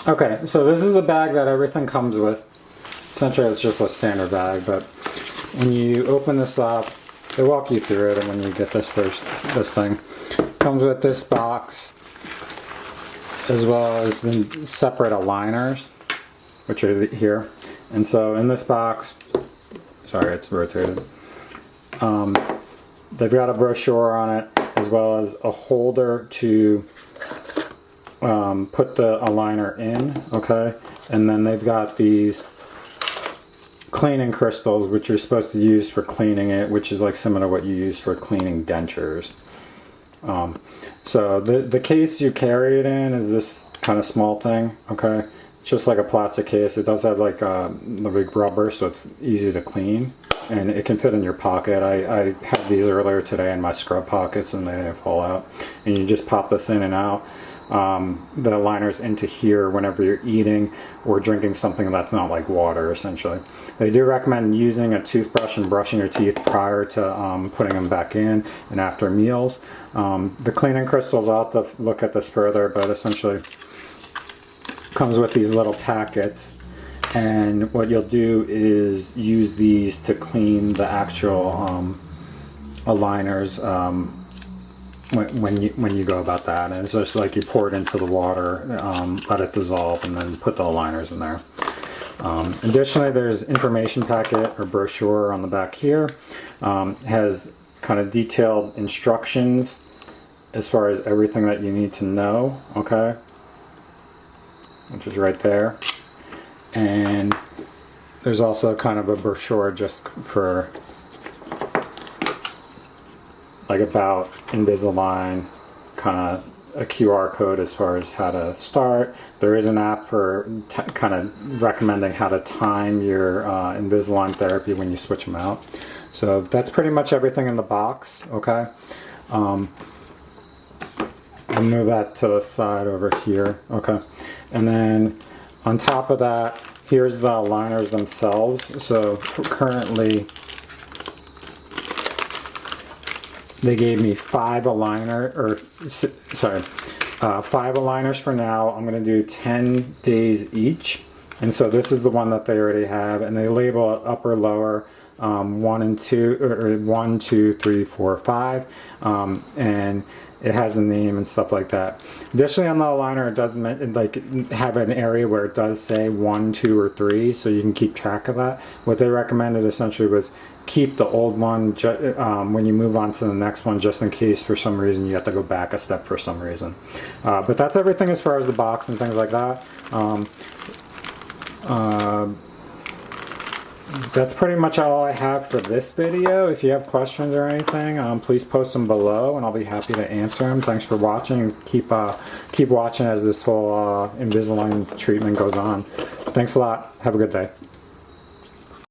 Okay, so this is the bag that everything comes with. Essentially it's just a standard bag, but when you open this up, they walk you through it, and when you get this thing, comes with this box, as well as the separate aligners, which are here. And so in this box, sorry, it's rotated. They've got a brochure on it, as well as a holder to put the aligner in, okay? And then they've got these cleaning crystals, which you're supposed to use for cleaning it, which is like similar to what you use for cleaning dentures. So the case you carry it in is this kind of small thing, okay? It's just like a plastic case. It does have like rubber, so it's easy to clean, and it can fit in your pocket. I had these earlier today in my scrub pockets, and they didn't fall out. And you just pop this in and out. The aligners into here whenever you're eating or drinking something that's not like water, essentially. They do recommend using a toothbrush and brushing your teeth prior to putting them back in and after meals. The cleaning crystals, I'll have to look at this further, but essentially comes with these little packets, and what you'll do is use these to clean the actual aligners when you go about that. And it's just like you pour it into the water, let it dissolve, and then put the aligners in there. Additionally, there's information packet or brochure on the back here. Has kind of detailed instructions as far as everything that you need to know, okay? Which is right there. And there's also kind of a brochure just for like about Invisalign, kind of a QR code as far as how to start. There is an app for kind of recommending how to time your Invisalign therapy when you switch them out. So that's pretty much everything in the box, okay? I'll move that to the side over here, okay? And then on top of that, here's the aligners themselves. So currently, they gave me 5 aligners for now. I'm going to do 10 days each. And so this is the one that they already have, and they label it upper, lower, 1 and 2, or 1, 2, 3, 4, 5, and it has a name and stuff like that. Additionally, on the aligner, it does have an area where it does say 1, 2, or 3, so you can keep track of that. What they recommended essentially was keep the old one when you move on to the next one, just in case for some reason you have to go back a step for some reason. But that's everything as far as the box and things like that. That's pretty much all I have for this video. If you have questions or anything, please post them below, and I'll be happy to answer them. Thanks for watching, and keep watching as this whole Invisalign treatment goes on. Thanks a lot. Have a good day.